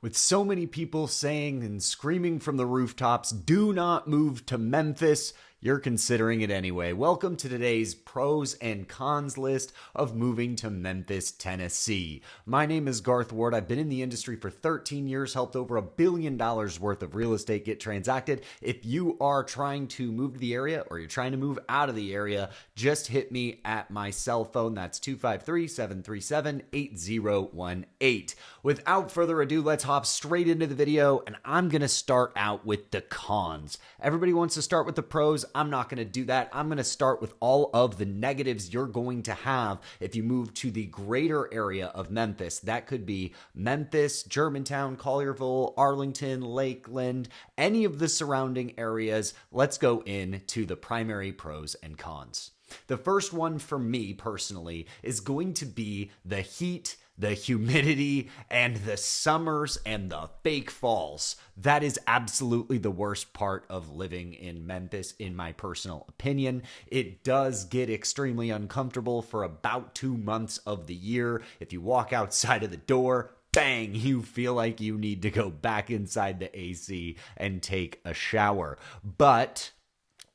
With so many people saying and screaming from the rooftops, do not move to Memphis, you're considering it anyway. Welcome to today's pros and cons list of moving to Memphis, Tennessee. My name is Garth Ward. I've been in the industry for 13 years, helped over $1 billion worth of real estate get transacted. If you are trying to move to the area or you're trying to move out of the area, just hit me at my cell phone. That's 253-737-8018. Without further ado, let's hop straight into the video, and I'm going to start out with the cons. Everybody wants to start with the pros. I'm not going to do that. I'm going to start with all of the negatives you're going to have if you move to the greater area of Memphis. That could be Memphis, Germantown, Collierville, Arlington, Lakeland, any of the surrounding areas. Let's go into the primary pros and cons. The first one for me personally is going to be the heat, the humidity, and the summers and the fake falls. That is absolutely the worst part of living in Memphis, in my personal opinion. It does get extremely uncomfortable for about 2 months of the year. If you walk outside of the door, bang, you feel like you need to go back inside the AC and take a shower. But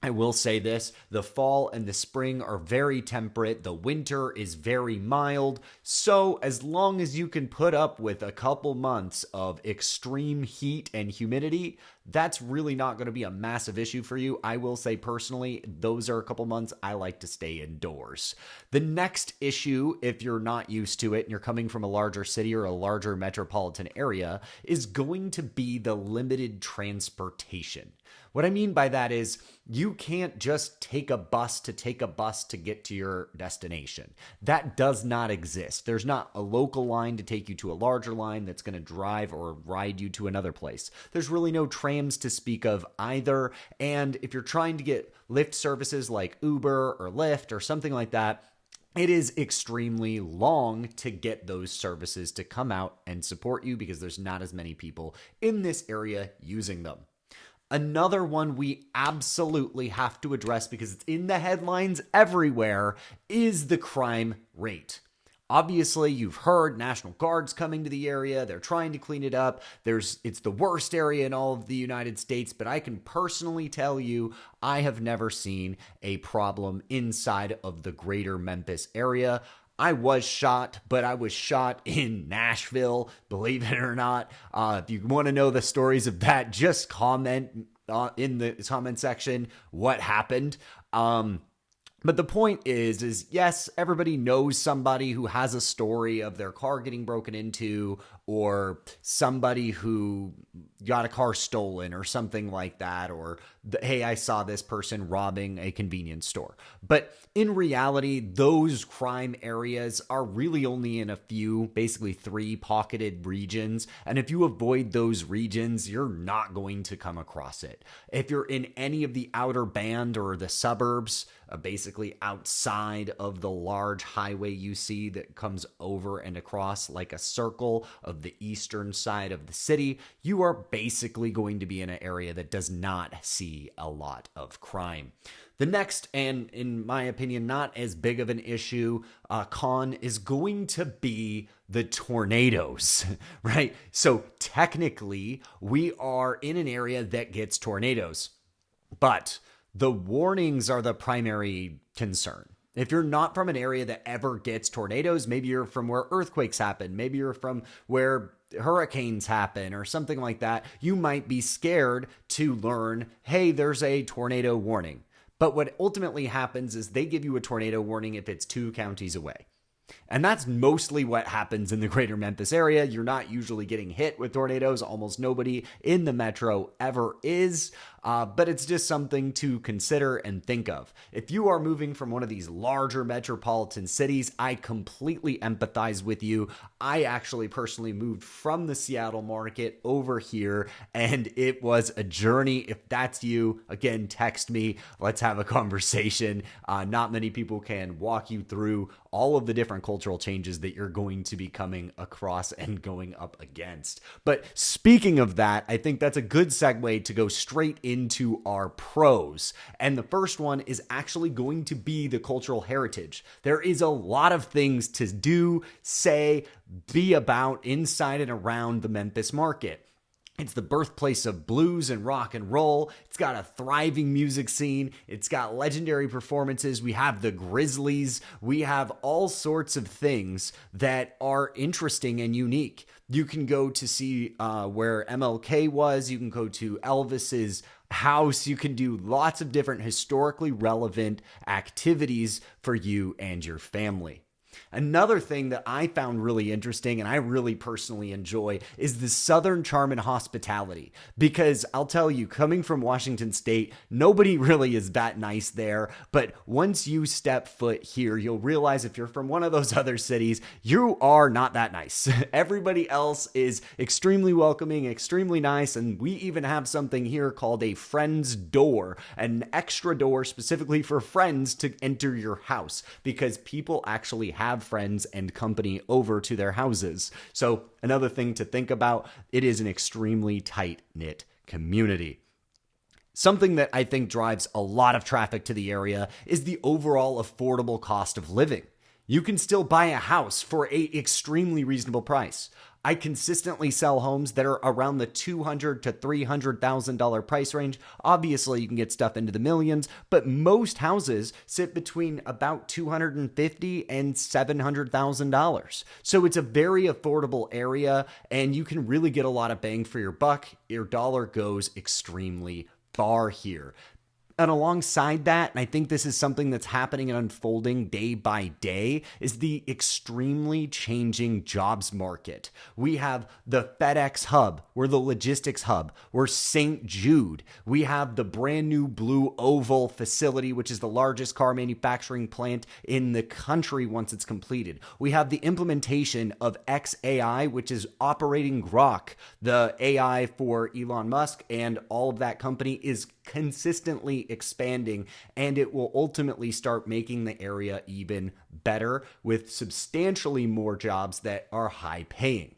I will say this, the fall and the spring are very temperate. The winter is very mild. So as long as you can put up with a couple months of extreme heat and humidity, that's really not going to be a massive issue for you. I will say personally, those are a couple months I like to stay indoors. The next issue, if you're not used to it and you're coming from a larger city or a larger metropolitan area, is going to be the limited transportation. What I mean by that is you can't just take a bus to get to your destination. That does not exist. There's not a local line to take you to a larger line that's going to drive or ride you to another place. There's really no trams to speak of either. And if you're trying to get Lyft services like Uber or Lyft or something like that, it is extremely long to get those services to come out and support you because there's not as many people in this area using them. Another one we absolutely have to address because it's in the headlines everywhere is the crime rate. Obviously, you've heard National Guard's coming to the area. They're trying to clean it up. It's the worst area in all of the United States, but I can personally tell you I have never seen a problem inside of the greater Memphis area. I was shot, but I was shot in Nashville, believe it or not. If you want to know the stories of that, just comment in the comment section what happened. But the point is yes, everybody knows somebody who has a story of their car getting broken into or somebody who got a car stolen or something like that, or hey, I saw this person robbing a convenience store. But in reality, those crime areas are really only in a few, basically 3 pocketed regions. And if you avoid those regions, you're not going to come across it. If you're in any of the outer band or the suburbs, basically outside of the large highway you see that comes over and across like a circle of the eastern side of the city, you are basically going to be in an area that does not see a lot of crime. The next, and in my opinion, not as big of an issue, con is going to be the tornadoes, right? So technically, we are in an area that gets tornadoes, but the warnings are the primary concern. If you're not from an area that ever gets tornadoes, maybe you're from where earthquakes happen, maybe you're from where hurricanes happen or something like that, you might be scared to learn, hey, there's a tornado warning. But what ultimately happens is they give you a tornado warning if it's 2 counties away. And that's mostly what happens in the greater Memphis area. You're not usually getting hit with tornadoes. Almost nobody in the metro ever is. But it's just something to consider and think of. If you are moving from one of these larger metropolitan cities, I completely empathize with you. I actually personally moved from the Seattle market over here, and it was a journey. If that's you, again, text me. Let's have a conversation. Not many people can walk you through all of the different cultural cultural changes that you're going to be coming across and going up against. But speaking of that, I think that's a good segue to go straight into our pros. And the first one is actually going to be the cultural heritage. There is a lot of things to do, say, be about inside and around the Memphis market. It's the birthplace of blues and rock and roll. It's got a thriving music scene. It's got legendary performances. We have the Grizzlies. We have all sorts of things that are interesting and unique. You can go to see where MLK was. You can go to Elvis's house. You can do lots of different historically relevant activities for you and your family. Another thing that I found really interesting and I really personally enjoy is the Southern charm and hospitality. Because I'll tell you, coming from Washington State, nobody really is that nice there. But once you step foot here, you'll realize if you're from one of those other cities, you are not that nice. Everybody else is extremely welcoming, extremely nice. And we even have something here called a friend's door, an extra door specifically for friends to enter your house, because people actually have friends and company over to their houses. So another thing to think about, it is an extremely tight-knit community. Something that I think drives a lot of traffic to the area is the overall affordable cost of living. You can still buy a house for an extremely reasonable price. I consistently sell homes that are around the $200,000 to $300,000 price range. Obviously, you can get stuff into the millions, but most houses sit between about $250,000 and $700,000. So it's a very affordable area, and you can really get a lot of bang for your buck. Your dollar goes extremely far here. And alongside that, and I think this is something that's happening and unfolding day by day, is the extremely changing jobs market. We have the FedEx hub, we're the logistics hub, we're St. Jude. We have the brand new Blue Oval facility, which is the largest car manufacturing plant in the country once it's completed. We have the implementation of XAI, which is operating Grok, the AI for Elon Musk, and all of that company is consistently expanding, and it will ultimately start making the area even better with substantially more jobs that are high paying.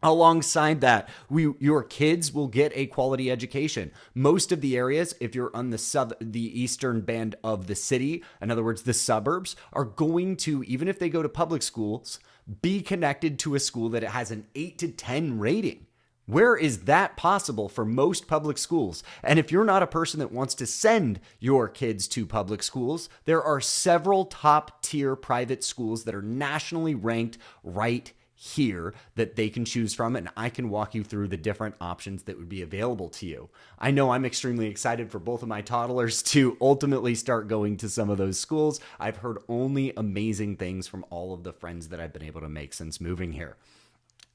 Alongside that, your kids will get a quality education. Most of the areas, if you're on the eastern band of the city, in other words, the suburbs, are going to, even if they go to public schools, be connected to a school that has an 8 to 10 rating. Where is that possible for most public schools? And if you're not a person that wants to send your kids to public schools, there are several top-tier private schools that are nationally ranked right here that they can choose from, and I can walk you through the different options that would be available to you. I know I'm extremely excited for both of my toddlers to ultimately start going to some of those schools. I've heard only amazing things from all of the friends that I've been able to make since moving here.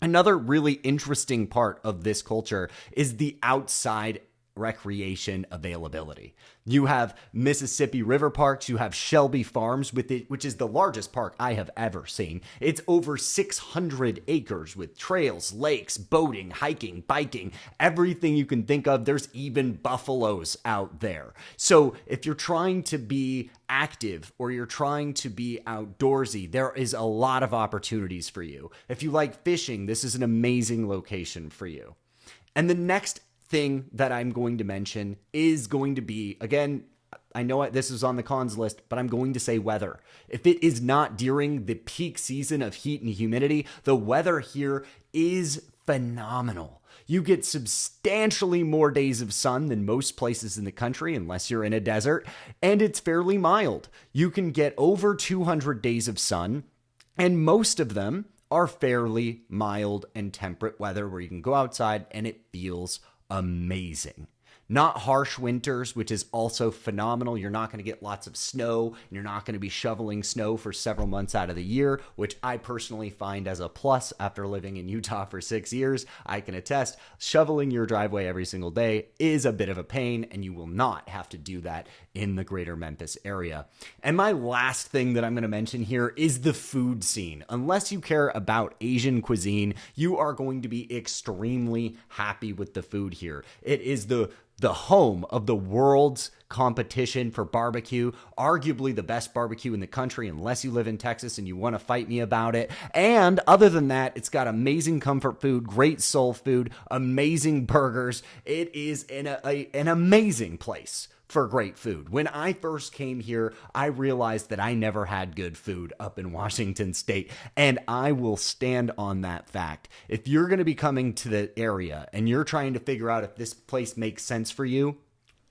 Another really interesting part of this culture is the outside recreation availability. You have Mississippi River Parks, you have Shelby Farms, which is the largest park I have ever seen. It's over 600 acres with trails, lakes, boating, hiking, biking, everything you can think of. There's even buffaloes out there. So if you're trying to be active or you're trying to be outdoorsy, there is a lot of opportunities for you. If you like fishing, this is an amazing location for you. And the next thing that I'm going to mention is going to be, again, I know this is on the cons list, but I'm going to say weather. If it is not during the peak season of heat and humidity, the weather here is phenomenal. You get substantially more days of sun than most places in the country, unless you're in a desert, and it's fairly mild. You can get over 200 days of sun, and most of them are fairly mild and temperate weather where you can go outside and it feels amazing. Not harsh winters, which is also phenomenal. You're not going to get lots of snow, and you're not going to be shoveling snow for several months out of the year, which I personally find as a plus after living in Utah for 6 years. I can attest, shoveling your driveway every single day is a bit of a pain, and you will not have to do that in the Greater Memphis area. And my last thing that I'm going to mention here is the food scene. Unless you care about Asian cuisine, you are going to be extremely happy with the food here. It is the the home of the world's competition for barbecue, arguably the best barbecue in the country, unless you live in Texas and you want to fight me about it. And other than that, it's got amazing comfort food, great soul food, amazing burgers. It is an amazing place for great food. When I first came here, I realized that I never had good food up in Washington State, and I will stand on that fact. If you're going to be coming to the area and you're trying to figure out if this place makes sense for you,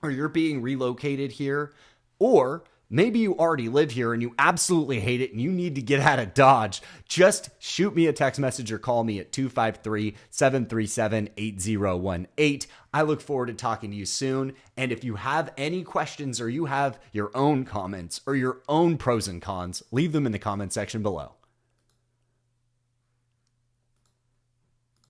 or you're being relocated here, or maybe you already live here and you absolutely hate it and you need to get out of Dodge, just shoot me a text message or call me at 253-737-8018. I look forward to talking to you soon. And if you have any questions or you have your own comments or your own pros and cons, leave them in the comment section below.